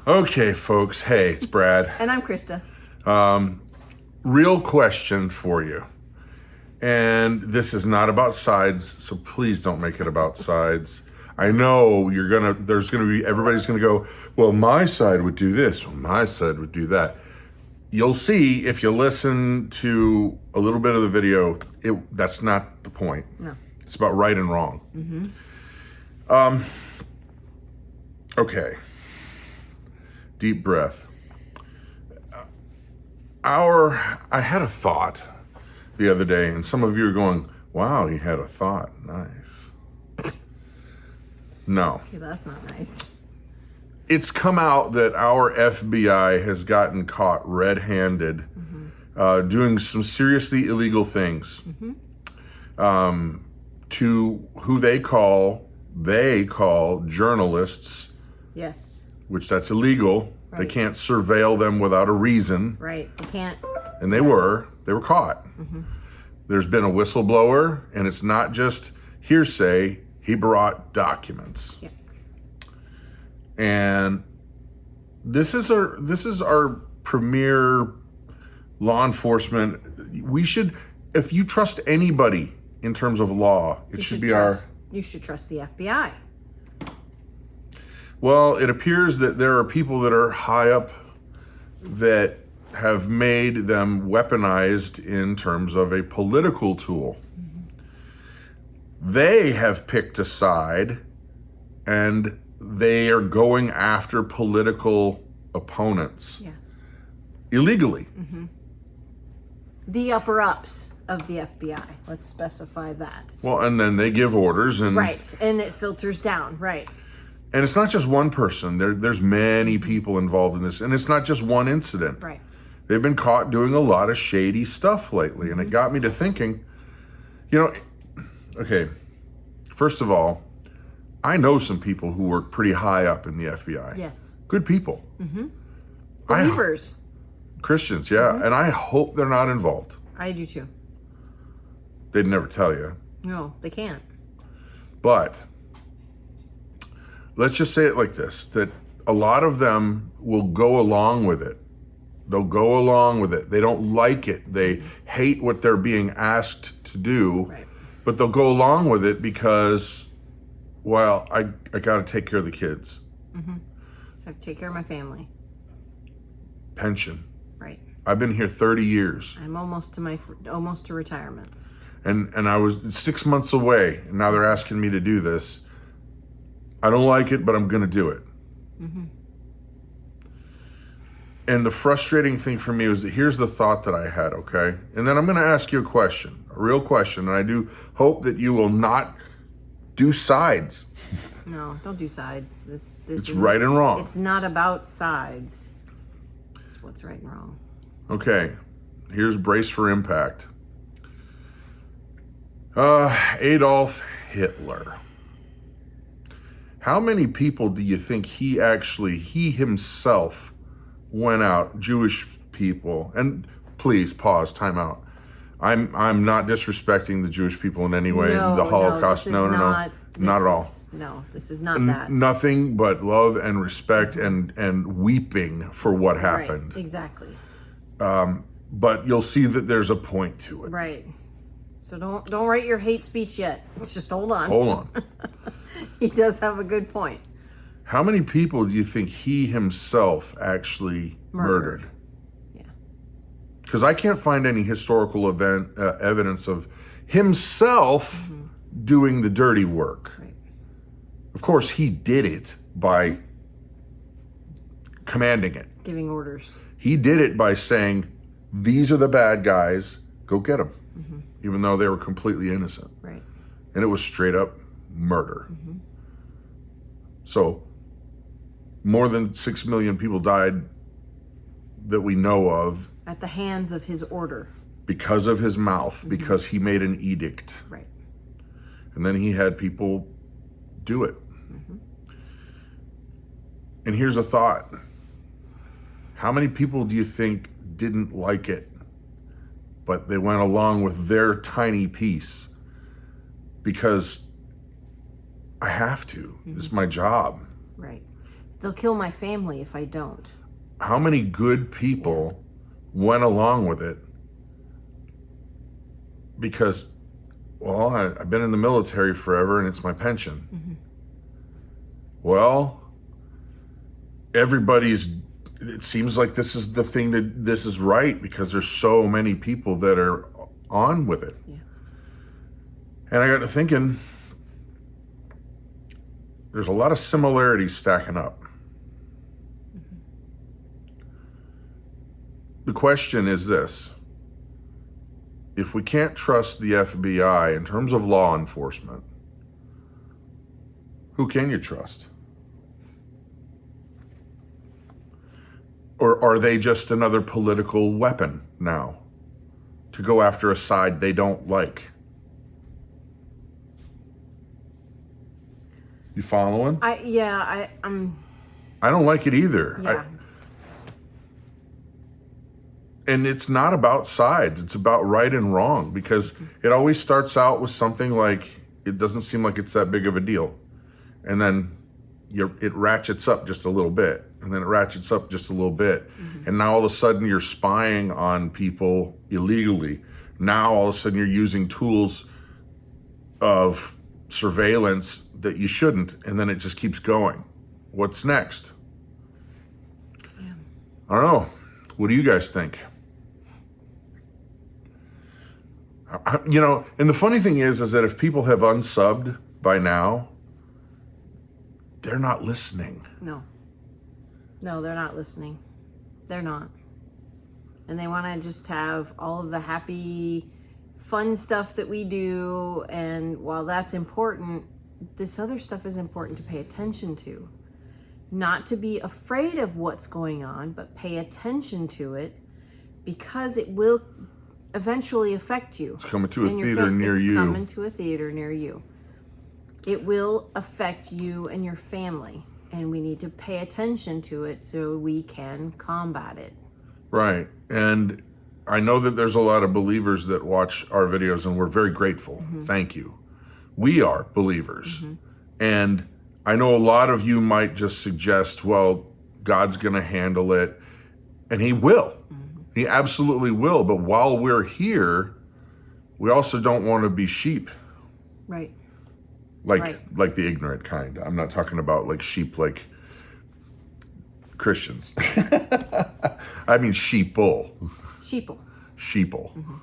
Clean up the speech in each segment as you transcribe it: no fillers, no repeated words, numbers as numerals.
Okay, folks. Hey, it's Brad. And I'm Christa. Real question for you. And this is not about sides, so please don't make it about sides. I know everybody's gonna go, well, my side would do this, well, my side would do that. You'll see if you listen to a little bit of the video, that's not the point. No. It's about right and wrong. Okay. Deep breath. I had a thought the other day, and some of you are going, wow, you had a thought. Nice. No. Okay, that's not nice. It's come out that our FBI has gotten caught red-handed doing some seriously illegal things to who they call journalists. Yes. Which that's illegal. Right. They can't surveil them without a reason. Right. They can't. And they were caught. There's been a whistleblower, and it's not just hearsay. He brought documents. Yeah. And this is our premier law enforcement. We should, if you trust anybody in terms of law, you should trust the FBI. Well, it appears that there are people that are high up that have made them weaponized in terms of a political tool. They have picked a side, and they are going after political opponents. Yes. Illegally. The upper-ups of the FBI. Let's specify that. Well, and then they give orders. And Right. And it filters down. Right. And it's not just one person. There's many people involved in this. And it's not just one incident. Right. They've been caught doing a lot of shady stuff lately. And it got me to thinking, okay, first of all, I know some people who work pretty high up in the FBI. Yes. Good people. Believers. Christians, yeah. And I hope they're not involved. I do too. They'd never tell you. No, they can't. But let's just say it like this, that a lot of them will go along with it. They'll go along with it. They don't like it. They hate what they're being asked to do. Right. But they'll go along with it because, well, I got to take care of the kids. I have to take care of my family. Pension. Right. I've been here 30 years. I'm almost to retirement. And I was 6 months away, and now they're asking me to do this. I don't like it, but I'm going to do it. And the frustrating thing for me was that here's the thought that I had, okay? And then I'm going to ask you a real question, and I do hope that you will not do sides. No, don't do sides. This It's is right and wrong. It's not about sides. It's what's right and wrong. Okay, here's brace for impact. Adolf Hitler. How many people do you think he himself went out, Jewish people? And please pause, time out. I'm not disrespecting the Jewish people in any way. The Holocaust, no, not at all. No, this is not that. Nothing but love and respect and weeping for what happened. Right, exactly. But you'll see that there's a point to it. Right. So don't write your hate speech yet. Just hold on. Hold on. He does have a good point. How many people do you think he himself actually murdered? Yeah. Because I can't find any historical evidence of himself doing the dirty work. Right. Of course, he did it by commanding it. Giving orders. He did it by saying, these are the bad guys, go get them. Even though they were completely innocent. Right. And it was straight up murder. So more than 6 million people died that we know of At the hands of his order. because of his mouth, because he made an edict. Right. And then he had people do it. And here's a thought. How many people do you think didn't like it, but they went along with their tiny piece because I have to. It's my job. Right. They'll kill my family if I don't. How many good people went along with it because, well, I've been in the military forever and it's my pension. Mm-hmm. Well, it seems like this is the thing this is right because there's so many people that are on with it. Yeah. And I got to thinking, there's a lot of similarities stacking up. Mm-hmm. The question is this: if we can't trust the FBI in terms of law enforcement, who can you trust? Or are they just another political weapon now to go after a side they don't like? You following? I'm I don't like it either. yeah. And it's not about sides. It's about right and wrong, because it always starts out with something like, it doesn't seem like it's that big of a deal. And then it ratchets up just a little bit. And then it ratchets up just a little bit. Mm-hmm. And now all of a sudden you're spying on people illegally. Now all of a sudden you're using tools of surveillance that you shouldn't. And then it just keeps going. What's next? Yeah. I don't know. What do you guys think? And the funny thing is that if people have unsubbed by now, they're not listening. No, they're not listening. They're not. And they want to just have all of the happy, fun stuff that we do. And while that's important, this other stuff is important to pay attention to. Not to be afraid of what's going on, but pay attention to it, because it will eventually affect you. It's coming to a theater near you. It's coming to a theater near you. It will affect you and your family, and we need to pay attention to it so we can combat it. Right. And I know that there's a lot of believers that watch our videos, and we're very grateful. Mm-hmm. Thank you. We are believers. Mm-hmm. And I know a lot of you might just suggest, well, God's going to handle it, and He will. Mm-hmm. He absolutely will. But while we're here, we also don't want to be sheep. Right. Like the ignorant kind. I'm not talking about like sheep like Christians. I mean sheeple. Sheeple. Mm-hmm.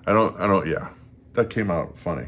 I don't, yeah. That came out funny.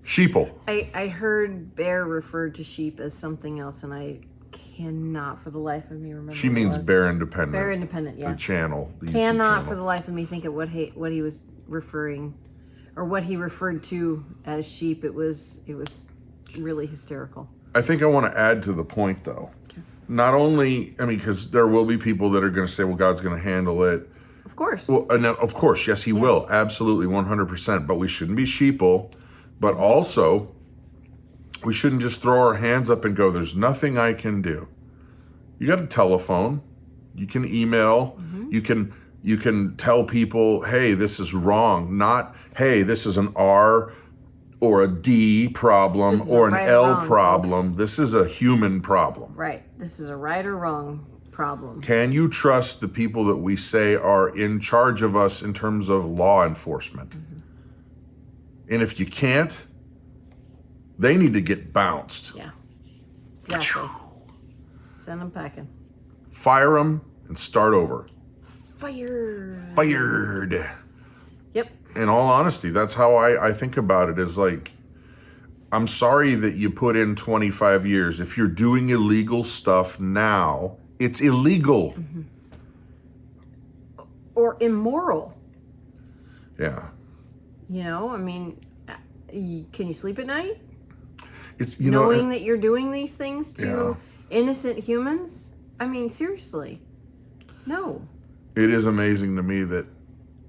Sheeple. I heard Bear referred to sheep as something else, and I cannot for the life of me remember. She means Bear Independent. Bear Independent, yeah. The channel. The cannot for the life of me think of what he was referring, or what he referred to as sheep. It was really hysterical. I think I want to add to the point, though. Okay. Not only, because there will be people that are going to say, well, God's going to handle it. Of course. Well, of course, yes, He will. Absolutely, 100%. But we shouldn't be sheeple. But also, we shouldn't just throw our hands up and go, there's nothing I can do. You got a telephone. You can email. Mm-hmm. You can tell people, hey, this is wrong. Not, hey, this is an R or a D problem or an L problem. Folks. This is a human problem. Right. This is a right or wrong problem. Can you trust the people that we say are in charge of us in terms of law enforcement? Mm-hmm. And if you can't, they need to get bounced. Yeah. Exactly. Send them packing. Fire them and start over. Fired. Yep. In all honesty, that's how I think about it, is like, I'm sorry that you put in 25 years. If you're doing illegal stuff now, it's illegal. Mm-hmm. Or immoral. Yeah. Can you sleep at night? It's knowing that you're doing these things to innocent humans? Seriously. No. It is amazing to me that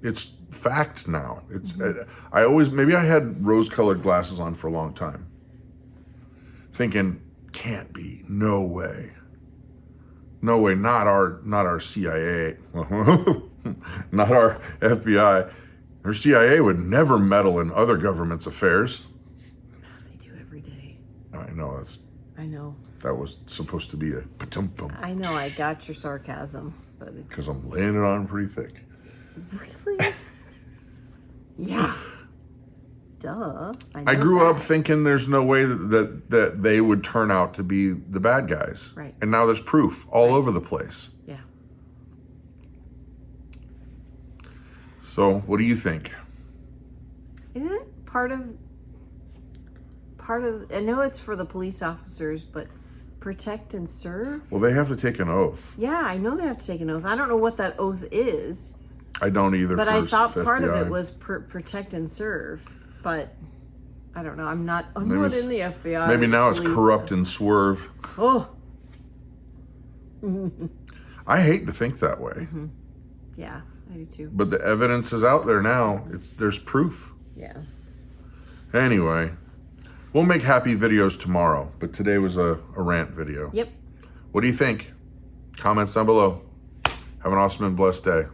it's fact now. It's maybe I had rose-colored glasses on for a long time, thinking, can't be, no way, not our CIA, not our FBI. Our CIA would never meddle in other government's affairs. They do every day. I know. I know. That was supposed to be a pa-tum-pum. I know I got your sarcasm, but it's Because I'm laying it on pretty thick. really. Yeah. Duh. I grew up thinking there's no way that they would turn out to be the bad guys. Right. And now there's proof all over the place. Yeah. So what do you think? Isn't part of I know it's for the police officers, but protect and serve? Well, they have to take an oath. Yeah, I know they have to take an oath. I don't know what that oath is, I don't either. but for I thought part of FBI. it was protect and serve. But I don't know. I'm not Maybe in it's- the FBI. Maybe or now it's police. corrupt and swerve. Oh. I hate to think that way. Yeah, I do too. But the evidence is out there now. There's proof. Yeah. Anyway, we'll make happy videos tomorrow, but today was a rant video. Yep. What do you think? Comments down below. Have an awesome and blessed day.